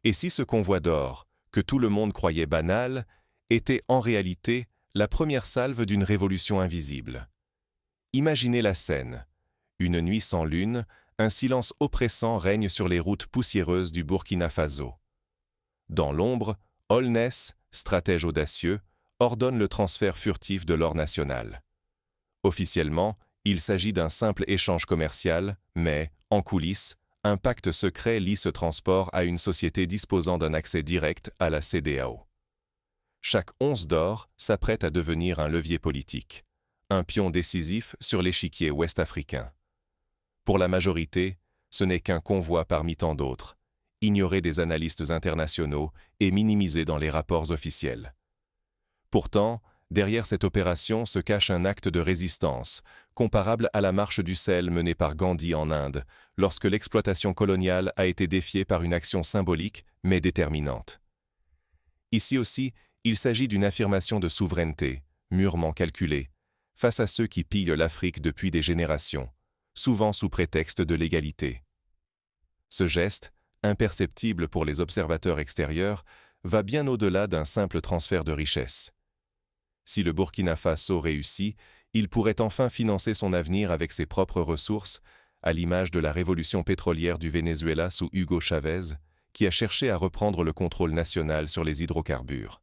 Et si ce convoi d'or, que tout le monde croyait banal, était en réalité la première salve d'une révolution invisible? Imaginez la scène. Une nuit sans lune, un silence oppressant règne sur les routes poussiéreuses du Burkina Faso. Dans l'ombre, Holness, stratège audacieux, ordonne le transfert furtif de l'or national. Officiellement, il s'agit d'un simple échange commercial, mais, en coulisses, un pacte secret lie ce transport à une société disposant d'un accès direct à la CEDEAO. Chaque once d'or s'apprête à devenir un levier politique, un pion décisif sur l'échiquier ouest-africain. Pour la majorité, ce n'est qu'un convoi parmi tant d'autres, ignoré des analystes internationaux et minimisé dans les rapports officiels. Pourtant, derrière cette opération se cache un acte de résistance, comparable à la marche du sel menée par Gandhi en Inde, lorsque l'exploitation coloniale a été défiée par une action symbolique mais déterminante. Ici aussi, il s'agit d'une affirmation de souveraineté, mûrement calculée, face à ceux qui pillent l'Afrique depuis des générations, souvent sous prétexte de l'égalité. Ce geste, imperceptible pour les observateurs extérieurs, va bien au-delà d'un simple transfert de richesses. Si le Burkina Faso réussit, il pourrait enfin financer son avenir avec ses propres ressources, à l'image de la révolution pétrolière du Venezuela sous Hugo Chavez, qui a cherché à reprendre le contrôle national sur les hydrocarbures.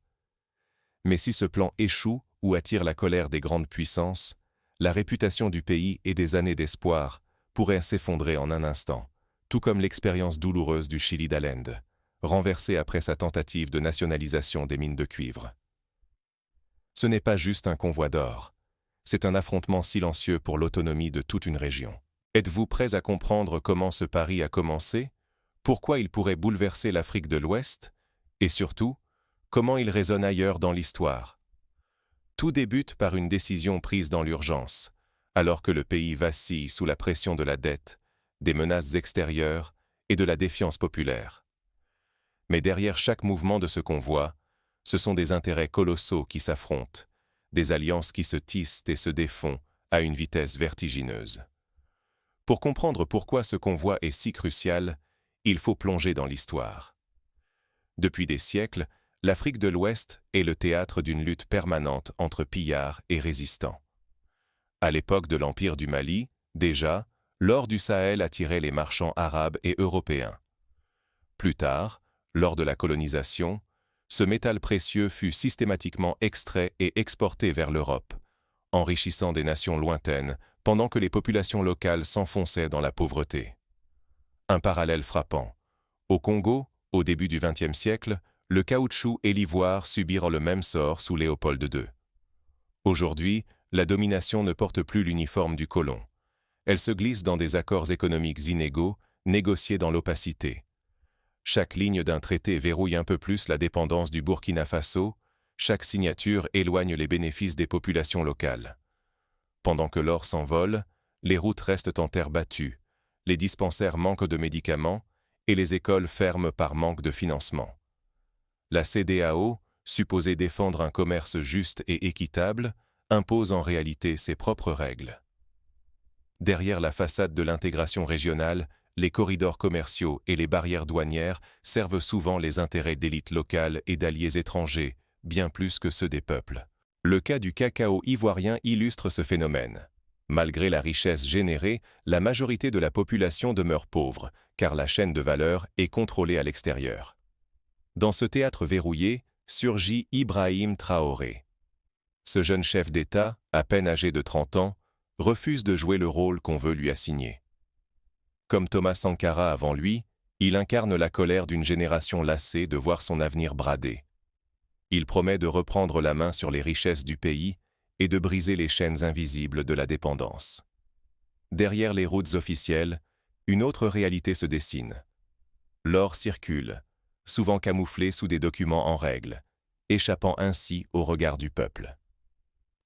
Mais si ce plan échoue ou attire la colère des grandes puissances, la réputation du pays et des années d'espoir pourraient s'effondrer en un instant, tout comme l'expérience douloureuse du Chili d'Allende, renversé après sa tentative de nationalisation des mines de cuivre. Ce n'est pas juste un convoi d'or, c'est un affrontement silencieux pour l'autonomie de toute une région. Êtes-vous prêts à comprendre comment ce pari a commencé, pourquoi il pourrait bouleverser l'Afrique de l'Ouest, et surtout, comment il résonne ailleurs dans l'histoire? Tout débute par une décision prise dans l'urgence, alors que le pays vacille sous la pression de la dette, des menaces extérieures et de la défiance populaire. Mais derrière chaque mouvement de ce convoi, ce sont des intérêts colossaux qui s'affrontent, des alliances qui se tissent et se défont à une vitesse vertigineuse. Pour comprendre pourquoi ce convoi est si crucial, il faut plonger dans l'histoire. Depuis des siècles, l'Afrique de l'Ouest est le théâtre d'une lutte permanente entre pillards et résistants. À l'époque de l'Empire du Mali, déjà, l'or du Sahel attirait les marchands arabes et européens. Plus tard, lors de la colonisation, ce métal précieux fut systématiquement extrait et exporté vers l'Europe, enrichissant des nations lointaines pendant que les populations locales s'enfonçaient dans la pauvreté. Un parallèle frappant. Au Congo, au début du XXe siècle, le caoutchouc et l'ivoire subirent le même sort sous Léopold II. Aujourd'hui, la domination ne porte plus l'uniforme du colon. Elle se glisse dans des accords économiques inégaux, négociés dans l'opacité. Chaque ligne d'un traité verrouille un peu plus la dépendance du Burkina Faso, chaque signature éloigne les bénéfices des populations locales. Pendant que l'or s'envole, les routes restent en terre battue, les dispensaires manquent de médicaments et les écoles ferment par manque de financement. La CEDEAO, supposée défendre un commerce juste et équitable, impose en réalité ses propres règles. Derrière la façade de l'intégration régionale, les corridors commerciaux et les barrières douanières servent souvent les intérêts d'élites locales et d'alliés étrangers, bien plus que ceux des peuples. Le cas du cacao ivoirien illustre ce phénomène. Malgré la richesse générée, la majorité de la population demeure pauvre, car la chaîne de valeur est contrôlée à l'extérieur. Dans ce théâtre verrouillé, surgit Ibrahim Traoré. Ce jeune chef d'État, à peine âgé de 30 ans, refuse de jouer le rôle qu'on veut lui assigner. Comme Thomas Sankara avant lui, il incarne la colère d'une génération lassée de voir son avenir bradé. Il promet de reprendre la main sur les richesses du pays et de briser les chaînes invisibles de la dépendance. Derrière les routes officielles, une autre réalité se dessine. L'or circule, souvent camouflé sous des documents en règle, échappant ainsi au regard du peuple.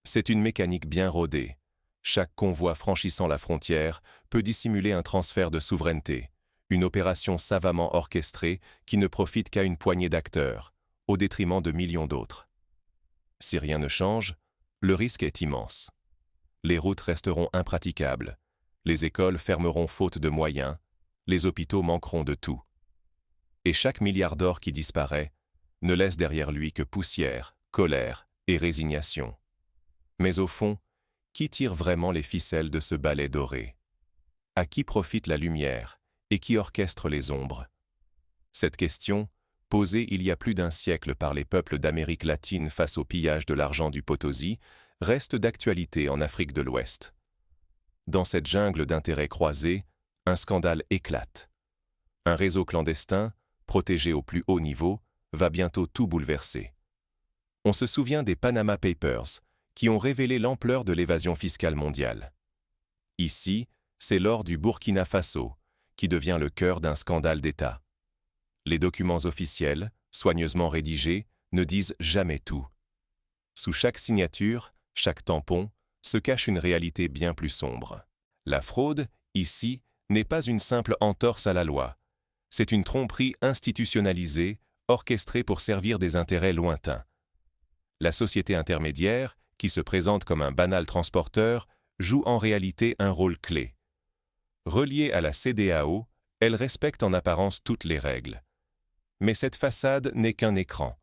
C'est une mécanique bien rodée. Chaque convoi franchissant la frontière peut dissimuler un transfert de souveraineté, une opération savamment orchestrée qui ne profite qu'à une poignée d'acteurs, au détriment de millions d'autres. Si rien ne change, le risque est immense. Les routes resteront impraticables, les écoles fermeront faute de moyens, les hôpitaux manqueront de tout. Et chaque milliard d'or qui disparaît ne laisse derrière lui que poussière, colère et résignation. Mais au fond, qui tire vraiment les ficelles de ce ballet doré? À qui profite la lumière et qui orchestre les ombres? Cette question, posée il y a plus d'un siècle par les peuples d'Amérique latine face au pillage de l'argent du Potosi, reste d'actualité en Afrique de l'Ouest. Dans cette jungle d'intérêts croisés, un scandale éclate. Un réseau clandestin, protégé au plus haut niveau, va bientôt tout bouleverser. On se souvient des Panama Papers, qui ont révélé l'ampleur de l'évasion fiscale mondiale. Ici, c'est l'or du Burkina Faso, qui devient le cœur d'un scandale d'État. Les documents officiels, soigneusement rédigés, ne disent jamais tout. Sous chaque signature, chaque tampon, se cache une réalité bien plus sombre. La fraude, ici, n'est pas une simple entorse à la loi. C'est une tromperie institutionnalisée, orchestrée pour servir des intérêts lointains. La société intermédiaire, qui se présente comme un banal transporteur, joue en réalité un rôle clé. Reliée à la CEDEAO, elle respecte en apparence toutes les règles. Mais cette façade n'est qu'un écran.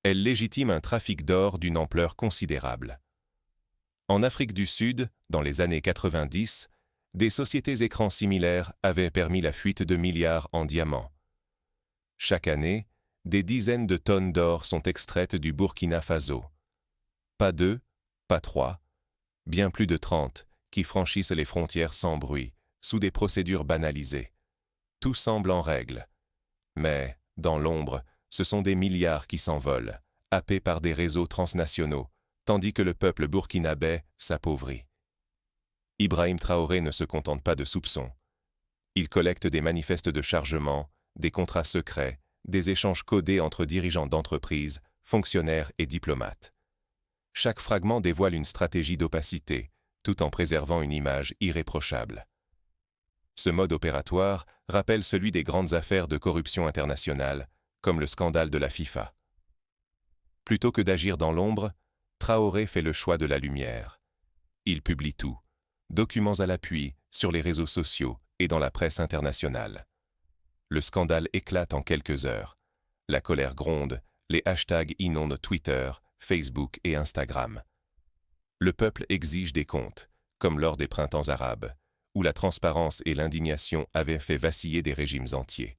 Elle légitime un trafic d'or d'une ampleur considérable. En Afrique du Sud, dans les années 90, des sociétés écrans similaires avaient permis la fuite de milliards en diamants. Chaque année, des dizaines de tonnes d'or sont extraites du Burkina Faso. Pas 2, pas 3, bien plus de 30 qui franchissent les frontières sans bruit, sous des procédures banalisées. Tout semble en règle. Mais, dans l'ombre, ce sont des milliards qui s'envolent, happés par des réseaux transnationaux, tandis que le peuple burkinabé s'appauvrit. Ibrahim Traoré ne se contente pas de soupçons. Il collecte des manifestes de chargement, des contrats secrets, des échanges codés entre dirigeants d'entreprises, fonctionnaires et diplomates. Chaque fragment dévoile une stratégie d'opacité, tout en préservant une image irréprochable. Ce mode opératoire rappelle celui des grandes affaires de corruption internationale, comme le scandale de la FIFA. Plutôt que d'agir dans l'ombre, Traoré fait le choix de la lumière. Il publie tout, documents à l'appui, sur les réseaux sociaux et dans la presse internationale. Le scandale éclate en quelques heures. La colère gronde, les hashtags inondent Twitter, Facebook et Instagram. Le peuple exige des comptes, comme lors des printemps arabes, où la transparence et l'indignation avaient fait vaciller des régimes entiers.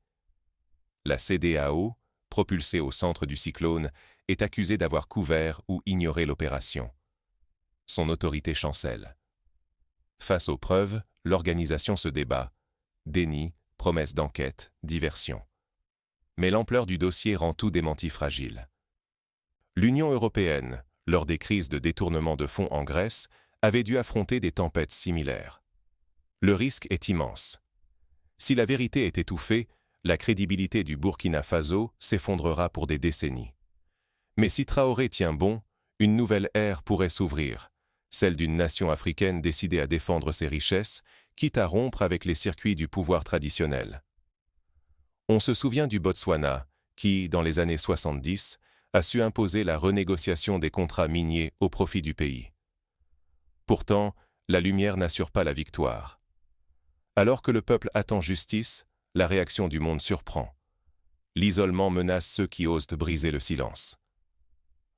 La CEDEAO, propulsée au centre du cyclone, est accusée d'avoir couvert ou ignoré l'opération. Son autorité chancelle. Face aux preuves, l'organisation se débat. Déni, promesses d'enquête, diversion. Mais l'ampleur du dossier rend tout démenti fragile. L'Union européenne, lors des crises de détournement de fonds en Grèce, avait dû affronter des tempêtes similaires. Le risque est immense. Si la vérité est étouffée, la crédibilité du Burkina Faso s'effondrera pour des décennies. Mais si Traoré tient bon, une nouvelle ère pourrait s'ouvrir, celle d'une nation africaine décidée à défendre ses richesses, quitte à rompre avec les circuits du pouvoir traditionnel. On se souvient du Botswana, qui, dans les années 70, a su imposer la renégociation des contrats miniers au profit du pays. Pourtant, la lumière n'assure pas la victoire. Alors que le peuple attend justice, la réaction du monde surprend. L'isolement menace ceux qui osent briser le silence.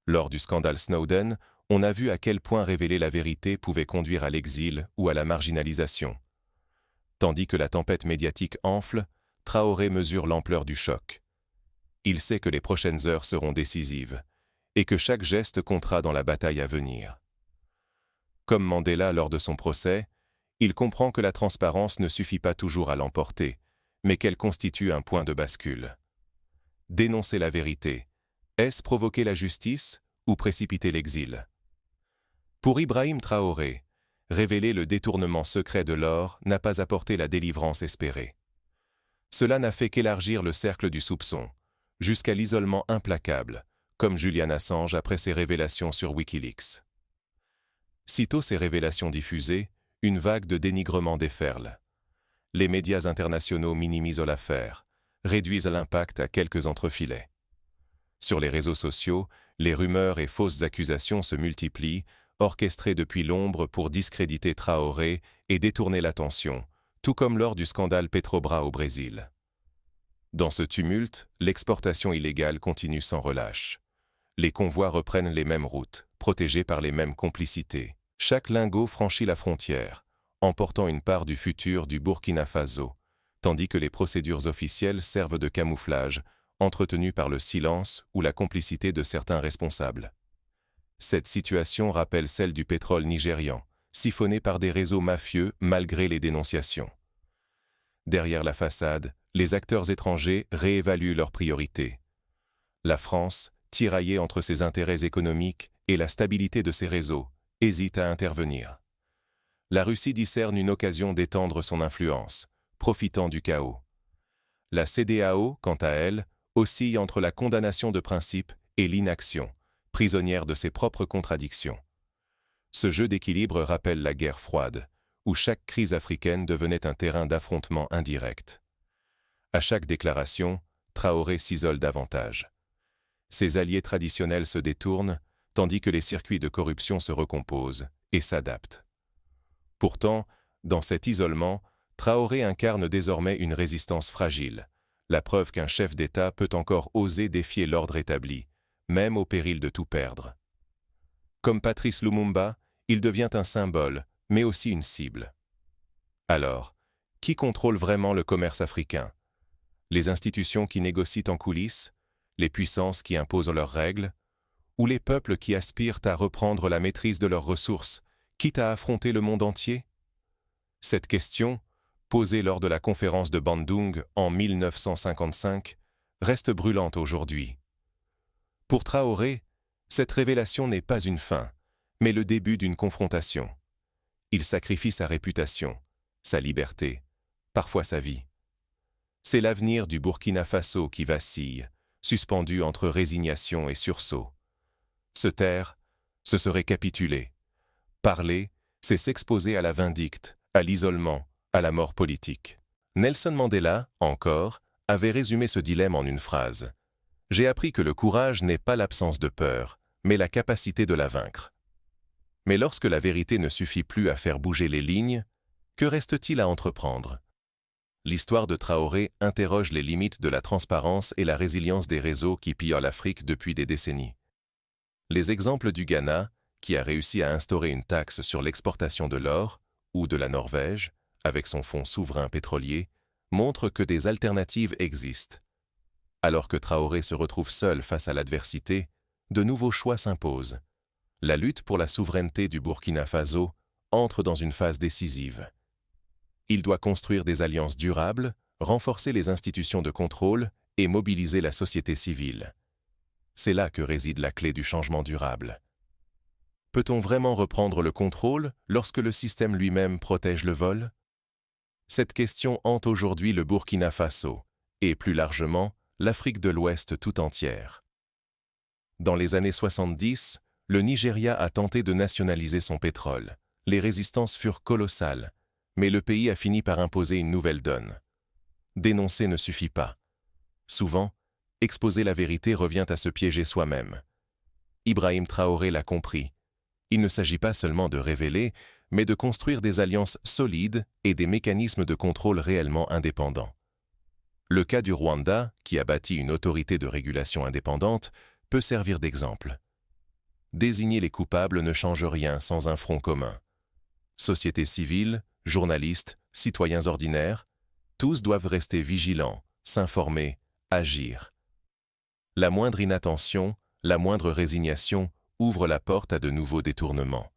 Lors du scandale Snowden, on a vu à quel point révéler la vérité pouvait conduire à l'exil ou à la marginalisation. Tandis que la tempête médiatique enfle, Traoré mesure l'ampleur du choc. Il sait que les prochaines heures seront décisives et que chaque geste comptera dans la bataille à venir. Comme Mandela lors de son procès, il comprend que la transparence ne suffit pas toujours à l'emporter, mais qu'elle constitue un point de bascule. Dénoncer la vérité, est-ce provoquer la justice ou précipiter l'exil? Pour Ibrahim Traoré, révéler le détournement secret de l'or n'a pas apporté la délivrance espérée. Cela n'a fait qu'élargir le cercle du soupçon, jusqu'à l'isolement implacable, comme Julian Assange après ses révélations sur Wikileaks. Sitôt ces révélations diffusées, une vague de dénigrement déferle. Les médias internationaux minimisent l'affaire, réduisent l'impact à quelques entrefilets. Sur les réseaux sociaux, les rumeurs et fausses accusations se multiplient, orchestrées depuis l'ombre pour discréditer Traoré et détourner l'attention, tout comme lors du scandale Petrobras au Brésil. Dans ce tumulte, l'exportation illégale continue sans relâche. Les convois reprennent les mêmes routes, protégés par les mêmes complicités. Chaque lingot franchit la frontière, emportant une part du futur du Burkina Faso, tandis que les procédures officielles servent de camouflage, entretenues par le silence ou la complicité de certains responsables. Cette situation rappelle celle du pétrole nigérian, siphonné par des réseaux mafieux malgré les dénonciations. Derrière la façade, les acteurs étrangers réévaluent leurs priorités. La France, tiraillée entre ses intérêts économiques et la stabilité de ses réseaux, hésite à intervenir. La Russie discerne une occasion d'étendre son influence, profitant du chaos. La CEDEAO, quant à elle, oscille entre la condamnation de principe et l'inaction, prisonnière de ses propres contradictions. Ce jeu d'équilibre rappelle la guerre froide, où chaque crise africaine devenait un terrain d'affrontement indirect. À chaque déclaration, Traoré s'isole davantage. Ses alliés traditionnels se détournent, tandis que les circuits de corruption se recomposent et s'adaptent. Pourtant, dans cet isolement, Traoré incarne désormais une résistance fragile, la preuve qu'un chef d'État peut encore oser défier l'ordre établi, même au péril de tout perdre. Comme Patrice Lumumba, il devient un symbole, mais aussi une cible. Alors, qui contrôle vraiment le commerce africain? Les institutions qui négocient en coulisses, les puissances qui imposent leurs règles, ou les peuples qui aspirent à reprendre la maîtrise de leurs ressources, quitte à affronter le monde entier? Cette question, posée lors de la conférence de Bandung en 1955, reste brûlante aujourd'hui. Pour Traoré, cette révélation n'est pas une fin, mais le début d'une confrontation. Il sacrifie sa réputation, sa liberté, parfois sa vie. C'est l'avenir du Burkina Faso qui vacille, suspendu entre résignation et sursaut. Se taire, ce serait capituler. Parler, c'est s'exposer à la vindicte, à l'isolement, à la mort politique. Nelson Mandela, encore, avait résumé ce dilemme en une phrase. « J'ai appris que le courage n'est pas l'absence de peur, mais la capacité de la vaincre. » Mais lorsque la vérité ne suffit plus à faire bouger les lignes, que reste-t-il à entreprendre? L'histoire de Traoré interroge les limites de la transparence et la résilience des réseaux qui pillent l'Afrique depuis des décennies. Les exemples du Ghana, qui a réussi à instaurer une taxe sur l'exportation de l'or, ou de la Norvège, avec son fonds souverain pétrolier, montrent que des alternatives existent. Alors que Traoré se retrouve seul face à l'adversité, de nouveaux choix s'imposent. La lutte pour la souveraineté du Burkina Faso entre dans une phase décisive. Il doit construire des alliances durables, renforcer les institutions de contrôle et mobiliser la société civile. C'est là que réside la clé du changement durable. Peut-on vraiment reprendre le contrôle lorsque le système lui-même protège le vol? Cette question hante aujourd'hui le Burkina Faso et, plus largement, l'Afrique de l'Ouest tout entière. Dans les années 70, le Nigeria a tenté de nationaliser son pétrole. Les résistances furent colossales, mais le pays a fini par imposer une nouvelle donne. Dénoncer ne suffit pas. Souvent, exposer la vérité revient à se piéger soi-même. Ibrahim Traoré l'a compris. Il ne s'agit pas seulement de révéler, mais de construire des alliances solides et des mécanismes de contrôle réellement indépendants. Le cas du Rwanda, qui a bâti une autorité de régulation indépendante, peut servir d'exemple. Désigner les coupables ne change rien sans un front commun. Société civile, journalistes, citoyens ordinaires, tous doivent rester vigilants, s'informer, agir. La moindre inattention, la moindre résignation ouvre la porte à de nouveaux détournements.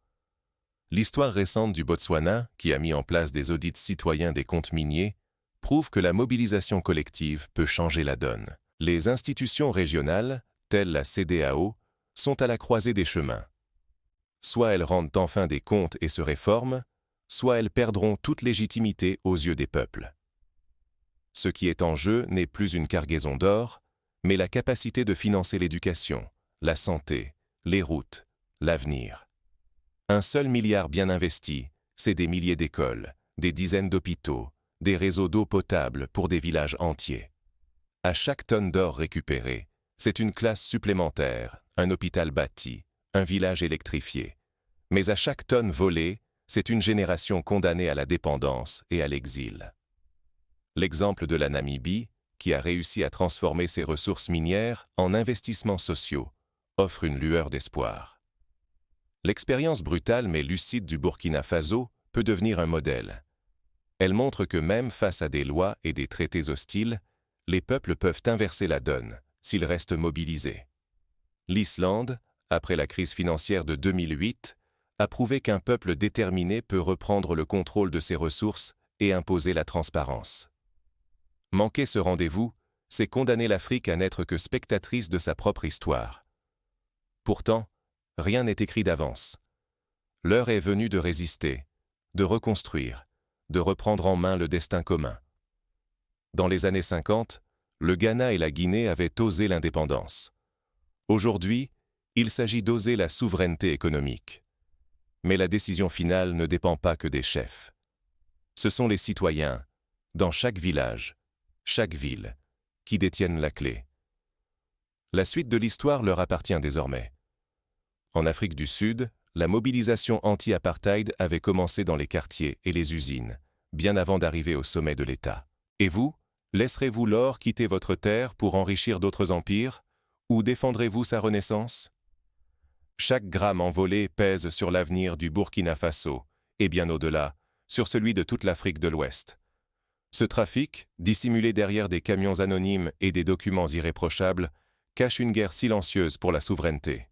L'histoire récente du Botswana, qui a mis en place des audits citoyens des comptes miniers, prouve que la mobilisation collective peut changer la donne. Les institutions régionales, telles la CEDEAO, sont à la croisée des chemins. Soit elles rendent enfin des comptes et se réforment, soit elles perdront toute légitimité aux yeux des peuples. Ce qui est en jeu n'est plus une cargaison d'or, mais la capacité de financer l'éducation, la santé, les routes, l'avenir. Un seul milliard bien investi, c'est des milliers d'écoles, des dizaines d'hôpitaux, des réseaux d'eau potable pour des villages entiers. À chaque tonne d'or récupérée, c'est une classe supplémentaire, un hôpital bâti, un village électrifié. Mais à chaque tonne volée, c'est une génération condamnée à la dépendance et à l'exil. L'exemple de la Namibie, qui a réussi à transformer ses ressources minières en investissements sociaux, offre une lueur d'espoir. L'expérience brutale mais lucide du Burkina Faso peut devenir un modèle. Elle montre que même face à des lois et des traités hostiles, les peuples peuvent inverser la donne s'ils restent mobilisés. L'Islande, après la crise financière de 2008, a prouvé qu'un peuple déterminé peut reprendre le contrôle de ses ressources et imposer la transparence. Manquer ce rendez-vous, c'est condamner l'Afrique à n'être que spectatrice de sa propre histoire. Pourtant, rien n'est écrit d'avance. L'heure est venue de résister, de reconstruire, de reprendre en main le destin commun. Dans les années 50, le Ghana et la Guinée avaient osé l'indépendance. Aujourd'hui, il s'agit d'oser la souveraineté économique. Mais la décision finale ne dépend pas que des chefs. Ce sont les citoyens, dans chaque village, chaque ville, qui détiennent la clé. La suite de l'histoire leur appartient désormais. En Afrique du Sud, la mobilisation anti-apartheid avait commencé dans les quartiers et les usines, bien avant d'arriver au sommet de l'État. Et vous, laisserez-vous l'or quitter votre terre pour enrichir d'autres empires, ou défendrez-vous sa renaissance? Chaque gramme envolé pèse sur l'avenir du Burkina Faso, et bien au-delà, sur celui de toute l'Afrique de l'Ouest. Ce trafic, dissimulé derrière des camions anonymes et des documents irréprochables, cache une guerre silencieuse pour la souveraineté.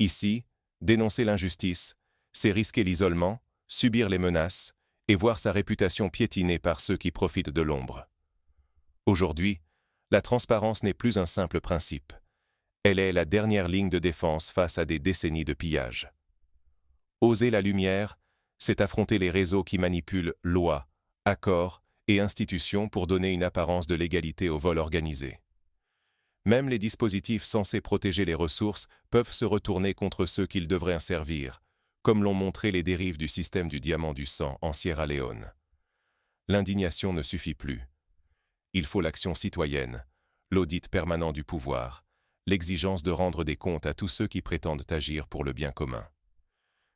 Ici, dénoncer l'injustice, c'est risquer l'isolement, subir les menaces et voir sa réputation piétinée par ceux qui profitent de l'ombre. Aujourd'hui, la transparence n'est plus un simple principe. Elle est la dernière ligne de défense face à des décennies de pillage. Oser la lumière, c'est affronter les réseaux qui manipulent lois, accords et institutions pour donner une apparence de légalité au vol organisé. Même les dispositifs censés protéger les ressources peuvent se retourner contre ceux qu'ils devraient servir, comme l'ont montré les dérives du système du diamant du sang en Sierra Leone. L'indignation ne suffit plus. Il faut l'action citoyenne, l'audit permanent du pouvoir, l'exigence de rendre des comptes à tous ceux qui prétendent agir pour le bien commun.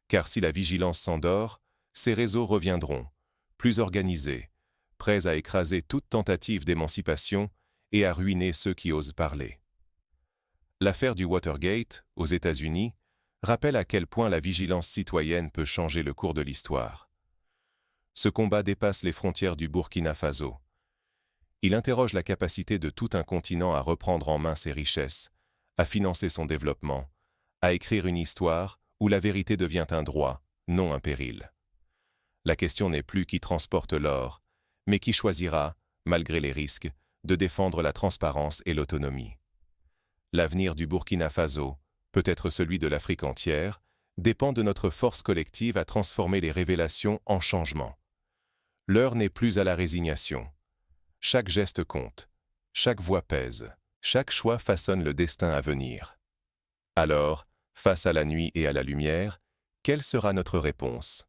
Car si la vigilance s'endort, ces réseaux reviendront, plus organisés, prêts à écraser toute tentative d'émancipation et à ruiner ceux qui osent parler. L'affaire du Watergate, aux États-Unis, rappelle à quel point la vigilance citoyenne peut changer le cours de l'histoire. Ce combat dépasse les frontières du Burkina Faso. Il interroge la capacité de tout un continent à reprendre en main ses richesses, à financer son développement, à écrire une histoire où la vérité devient un droit, non un péril. La question n'est plus qui transporte l'or, mais qui choisira, malgré les risques, de défendre la transparence et l'autonomie. L'avenir du Burkina Faso, peut-être celui de l'Afrique entière, dépend de notre force collective à transformer les révélations en changement. L'heure n'est plus à la résignation. Chaque geste compte, chaque voix pèse, chaque choix façonne le destin à venir. Alors, face à la nuit et à la lumière, quelle sera notre réponse ?